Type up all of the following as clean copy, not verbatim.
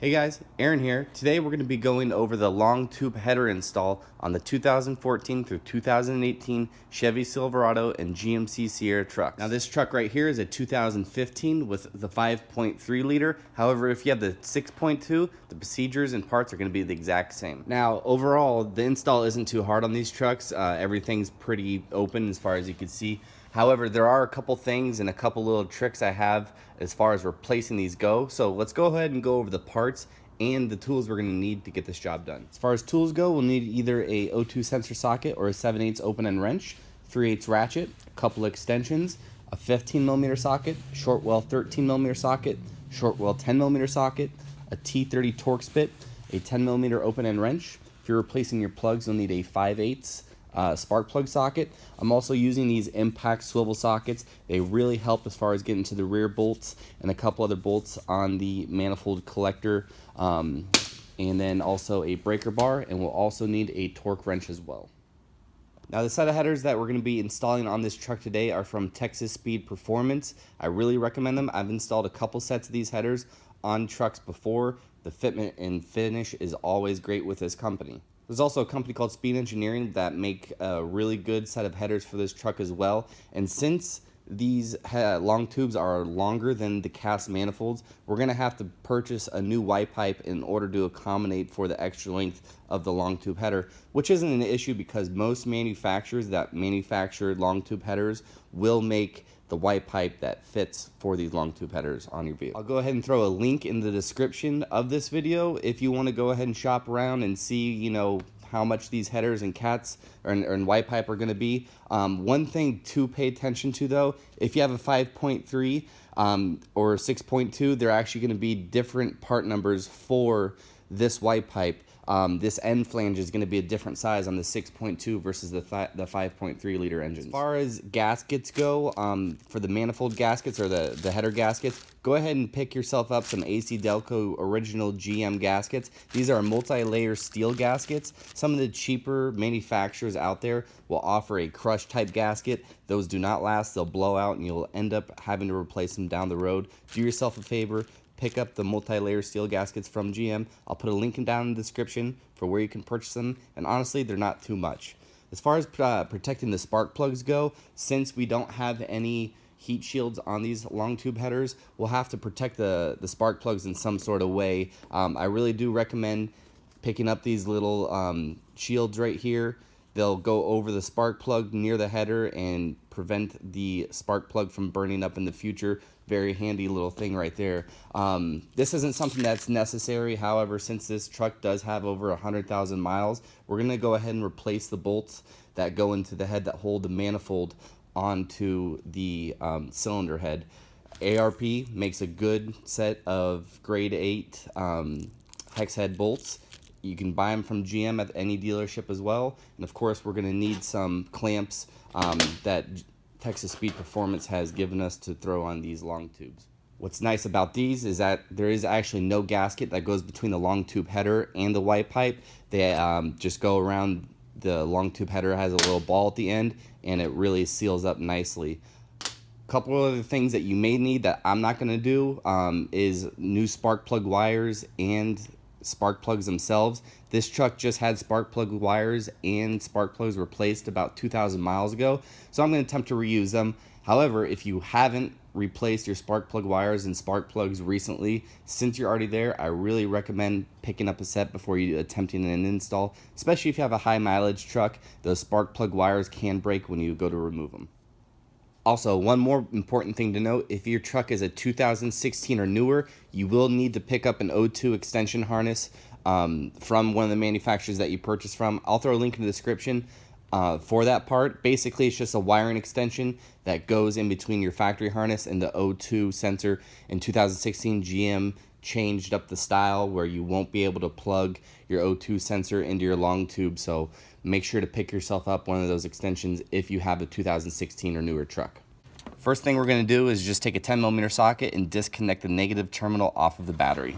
Hey guys, Aaron here. Today we're going to be going over the long tube header install on the 2014 through 2018 Chevy Silverado and GMC Sierra trucks. Now this truck right here is a 2015 with the 5.3 liter. However, if you have the 6.2, the procedures and parts are going to be the exact same. Now overall, the install isn't too hard on these trucks. Everything's pretty open as far as you can see. However, there are a couple things and a couple little tricks I have as far as replacing these go. So let's go ahead and go over the parts and the tools we're going to need to get this job done. As far as tools go, we'll need either a O2 sensor socket or a 7/8 open end wrench, 3/8 ratchet, a couple extensions, a 15mm socket, short well 13mm socket, short well 10mm socket, a T30 Torx bit, a 10mm open end wrench. If you're replacing your plugs, you'll need a 5/8 spark plug socket. I'm also using these impact swivel sockets. They really help as far as getting to the rear bolts and a couple other bolts on the manifold collector, and then also a breaker bar, and we'll also need a torque wrench as well. Now the set of headers that we're going to be installing on this truck today are from Texas Speed Performance. I really recommend them. I've installed a couple sets of these headers on trucks before. The fitment and finish is always great with this company. There's also a company called Speed Engineering that make a really good set of headers for this truck as well. And since these long tubes are longer than the cast manifolds, we're going to have to purchase a new Y pipe in order to accommodate for the extra length of the long tube header, which isn't an issue because most manufacturers that manufacture long tube headers will make the Y pipe that fits for these long tube headers on your vehicle. I'll go ahead and throw a link in the description of this video if you want to go ahead and shop around and see, how much these headers and cats and Y pipe are going to be. One thing to pay attention to though, if you have a 5.3 or 6.2, they're actually going to be different part numbers for this Y pipe. This end flange is going to be a different size on the 6.2 versus the 5.3 liter engines. As far as gaskets go, for the manifold gaskets or the header gaskets, go ahead and pick yourself up some AC Delco original GM gaskets. These are multi-layer steel gaskets. Some of the cheaper manufacturers out there will offer a crush type gasket. Those do not last. They'll blow out and you'll end up having to replace them down the road. Do yourself a favor. Pick up the multi-layer steel gaskets from GM. I'll put a link down in the description for where you can purchase them, and honestly, they're not too much. As far as protecting the spark plugs go, since we don't have any heat shields on these long tube headers, we'll have to protect the spark plugs in some sort of way. I really do recommend picking up these little shields right here. They'll go over the spark plug near the header and prevent the spark plug from burning up in the future. Very handy little thing right there. This isn't something that's necessary. However, since this truck does have over 100,000 miles, we're going to go ahead and replace the bolts that go into the head that hold the manifold onto the cylinder head. ARP makes a good set of grade 8 hex head bolts. You can buy them from GM at any dealership as well. And of course, we're going to need some clamps that Texas Speed Performance has given us to throw on these long tubes. What's nice about these is that there is actually no gasket that goes between the long tube header and the Y pipe. They just go around. The long tube header has a little ball at the end and it really seals up nicely. A couple other things that you may need that I'm not going to do is new spark plug wires and spark plugs themselves. This truck just had spark plug wires and spark plugs replaced about 2,000 miles ago, so I'm going to attempt to reuse them. However, if you haven't replaced your spark plug wires and spark plugs recently, since you're already there, I really recommend picking up a set before you attempting an install, especially if you have a high mileage truck. Those spark plug wires can break when you go to remove them. Also, one more important thing to note, if your truck is a 2016 or newer, you will need to pick up an O2 extension harness from one of the manufacturers that you purchased from. I'll throw a link in the description for that part. Basically, it's just a wiring extension that goes in between your factory harness and the O2 sensor. In 2016, GM changed up the style where you won't be able to plug your O2 sensor into your long tube, so make sure to pick yourself up one of those extensions if you have a 2016 or newer truck. First thing we're going to do is just take a 10mm socket and disconnect the negative terminal off of the battery.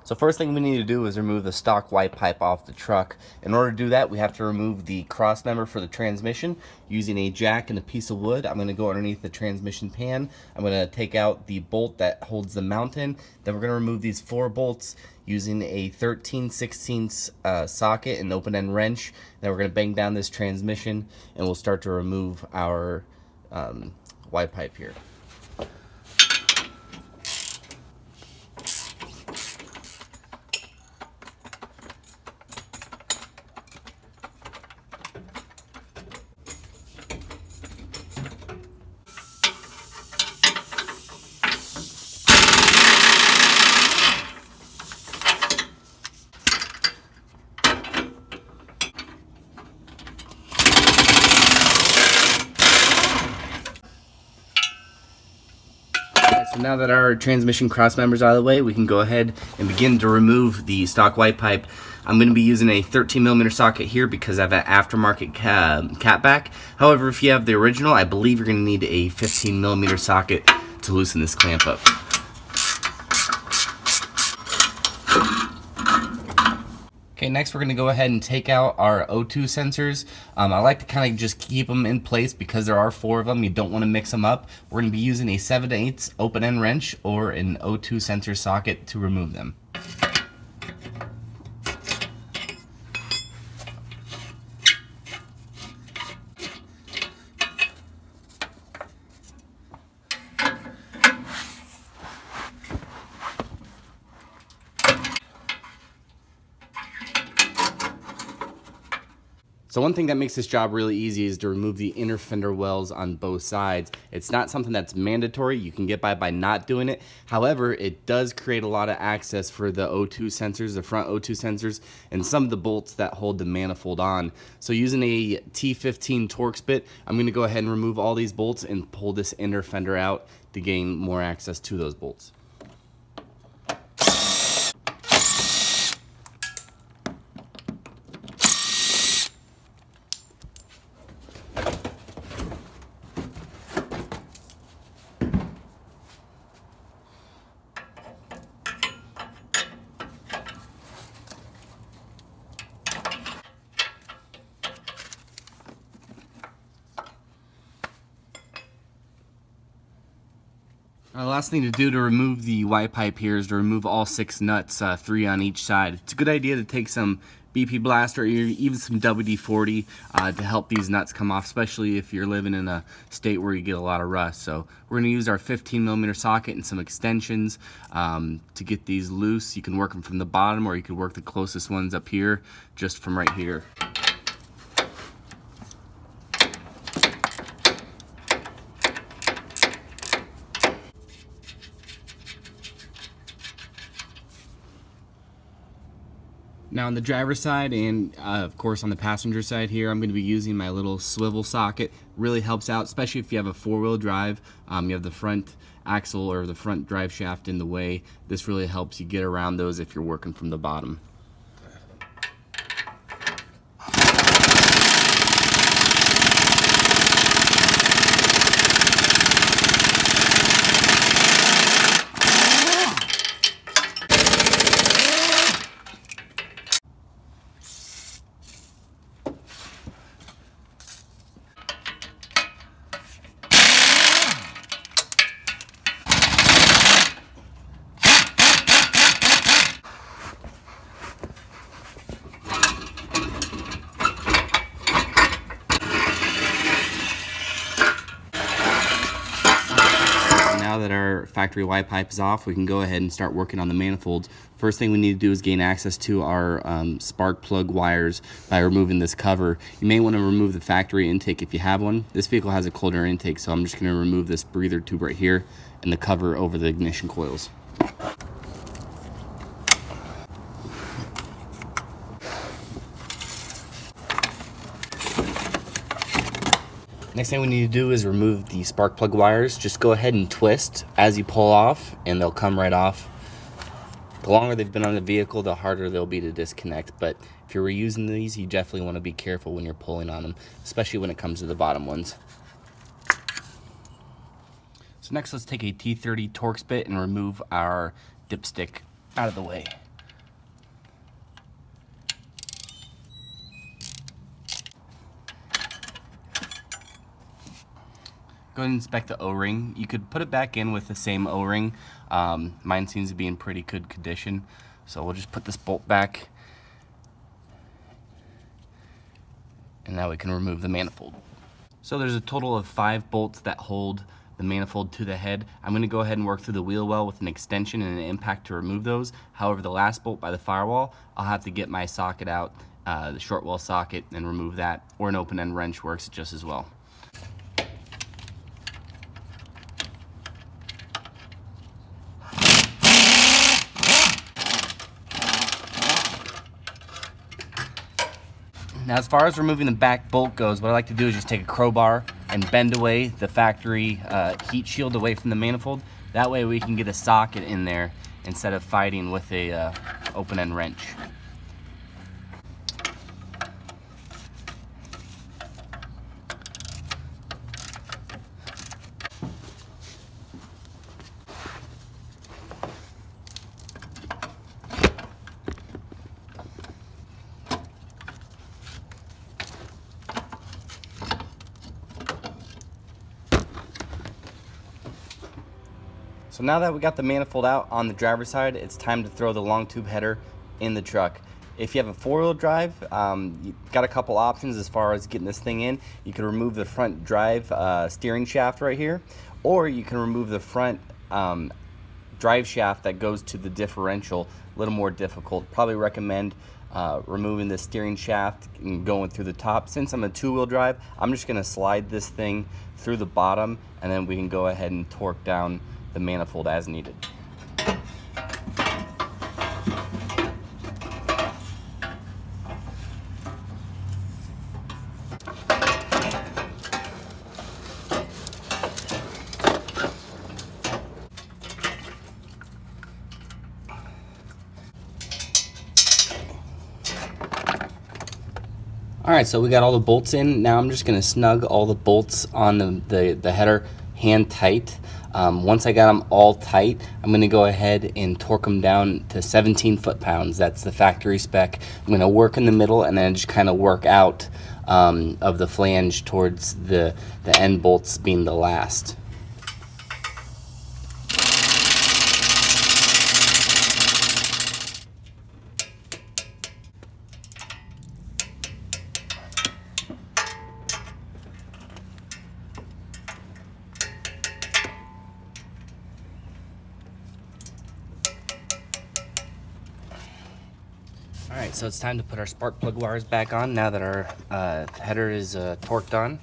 So first thing we need to do is remove the stock white pipe off the truck. In order to do that, we have to remove the cross member for the transmission using a jack and a piece of wood. I'm going to go underneath the transmission pan. I'm going to take out the bolt that holds the mount in. Then we're going to remove these 4 bolts using a 13/16 socket and open end wrench. Then we're going to bang down this transmission and we'll start to remove our white pipe here. So now that our transmission cross members out of the way, we can go ahead and begin to remove the stock white pipe. I'm going to be using a 13mm socket here because I have an aftermarket catback. However, if you have the original, I believe you're going to need a 15mm socket to loosen this clamp up. Okay, next we're going to go ahead and take out our O2 sensors. I like to kind of just keep them in place because there are 4 of them. You don't want to mix them up. We're going to be using a 7/8 open end wrench or an O2 sensor socket to remove them. So one thing that makes this job really easy is to remove the inner fender wells on both sides. It's not something that's mandatory. You can get by not doing it. However, it does create a lot of access for the O2 sensors, the front O2 sensors, and some of the bolts that hold the manifold on. So using a T15 Torx bit, I'm going to go ahead and remove all these bolts and pull this inner fender out to gain more access to those bolts. The last thing to do to remove the white pipe here is to remove all 6 nuts, 3 on each side. It's a good idea to take some BP Blast or even some WD-40 to help these nuts come off, especially if you're living in a state where you get a lot of rust. So we're going to use our 15mm socket and some extensions to get these loose. You can work them from the bottom or you can work the closest ones up here just from right here. Now on the driver's side and of course on the passenger side here, I'm going to be using my little swivel socket. Really helps out, especially if you have a 4-wheel drive. You have the front axle or the front drive shaft in the way. This really helps you get around those if you're working from the bottom. Now that our factory white pipe is off, we can go ahead and start working on the manifolds. First thing we need to do is gain access to our spark plug wires by removing this cover. You may want to remove the factory intake if you have one. This vehicle has a cold air intake, so I'm just going to remove this breather tube right here and the cover over the ignition coils. Next thing we need to do is remove the spark plug wires. Just go ahead and twist as you pull off and they'll come right off. The longer they've been on the vehicle, the harder they'll be to disconnect. But if you're reusing these, you definitely want to be careful when you're pulling on them, especially when it comes to the bottom ones. So next let's take a T30 Torx bit and remove our dipstick out of the way. Go ahead and inspect the O-ring. You could put it back in with the same O-ring. Mine seems to be in pretty good condition. So we'll just put this bolt back. And now we can remove the manifold. So there's a total of 5 bolts that hold the manifold to the head. I'm going to go ahead and work through the wheel well with an extension and an impact to remove those. However, the last bolt by the firewall, I'll have to get my socket out, the short well socket, and remove that, or an open end wrench works just as well. Now, as far as removing the back bolt goes, what I like to do is just take a crowbar and bend away the factory heat shield away from the manifold. That way we can get a socket in there instead of fighting with a open end wrench. So now that we got the manifold out on the driver's side, it's time to throw the long tube header in the truck. If you have a 4-wheel drive, you've got a couple options as far as getting this thing in. You can remove the front drive steering shaft right here, or you can remove the front drive shaft that goes to the differential. A little more difficult. Probably recommend removing the steering shaft and going through the top. Since I'm a 2-wheel drive, I'm just going to slide this thing through the bottom, and then we can go ahead and torque down the manifold as needed. Alright, so we got all the bolts in. Now I'm just going to snug all the bolts on the header hand tight. Once I got them all tight, I'm going to go ahead and torque them down to 17 foot-pounds. That's the factory spec. I'm going to work in the middle and then just kind of work out of the flange towards the end bolts being the last. Alright, so it's time to put our spark plug wires back on now that our header is torqued on.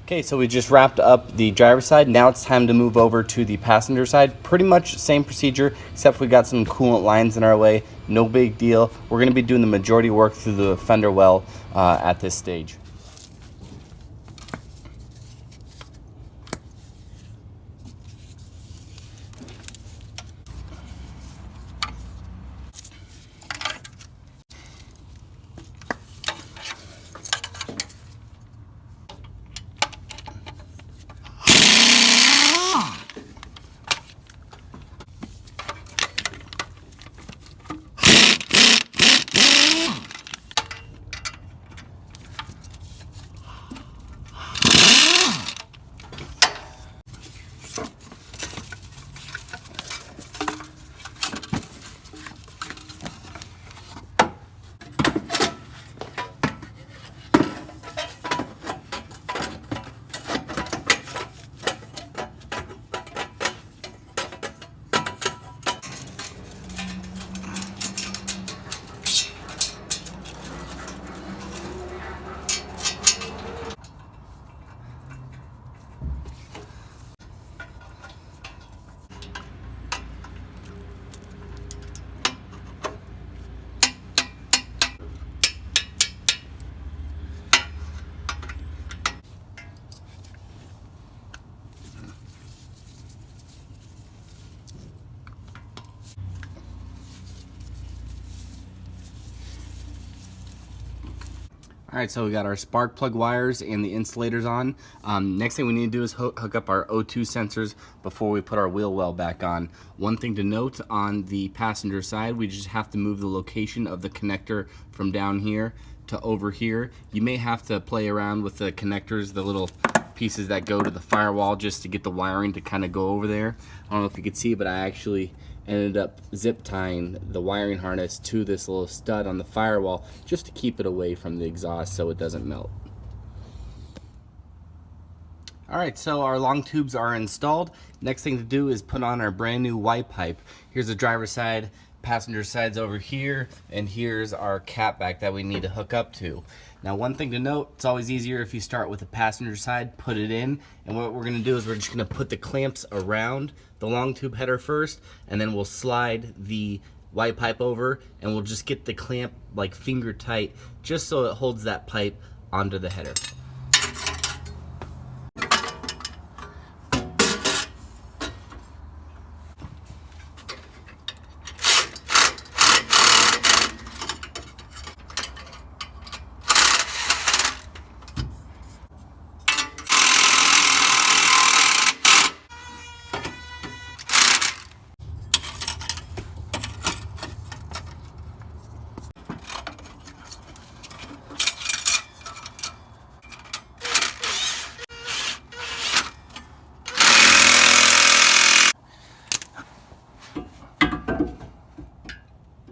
Okay, so we just wrapped up the driver's side. Now it's time to move over to the passenger side. Pretty much same procedure, except we got some coolant lines in our way. No big deal. We're going to be doing the majority work through the fender well at this stage. All right, so we got our spark plug wires and the insulators on. Next thing we need to do is hook up our O2 sensors before we put our wheel well back on. One thing to note on the passenger side, we just have to move the location of the connector from down here to over here. You may have to play around with the connectors, the little pieces that go to the firewall, just to get the wiring to kind of go over there. I don't know if you could see, but I actually ended up zip tying the wiring harness to this little stud on the firewall just to keep it away from the exhaust so it doesn't melt. Alright, so our long tubes are installed. Next thing to do is put on our brand new Y pipe. Here's the driver's side, passenger side's over here, and here's our catback that we need to hook up to. Now, one thing to note, it's always easier if you start with the passenger side, put it in, and what we're going to do is we're just going to put the clamps around the long tube header first, and then we'll slide the Y pipe over, and we'll just get the clamp like finger tight, just so it holds that pipe onto the header.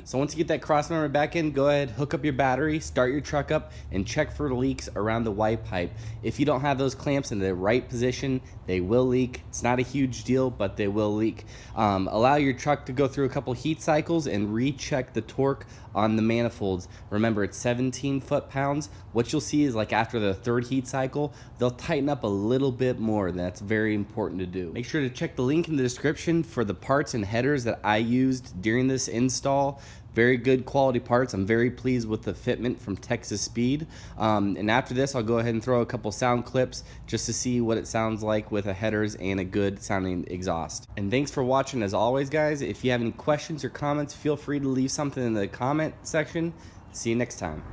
So once you get that cross member back in, go ahead, hook up your battery, start your truck up, and check for leaks around the Y pipe. If you don't have those clamps in the right position, they will leak. It's not a huge deal, but they will leak. Allow your truck to go through a couple heat cycles and recheck the torque on the manifolds. Remember, it's 17 foot-pounds. What you'll see is, like, after the third heat cycle, they'll tighten up a little bit more. That's very important to do. Make sure to check the link in the description for the parts and headers that I used during this install. Very good quality parts. I'm very pleased with the fitment from Texas Speed. And after this, I'll go ahead and throw a couple sound clips just to see what it sounds like with a headers and a good sounding exhaust. And thanks for watching as always, guys. If you have any questions or comments, feel free to leave something in the comment section. See you next time.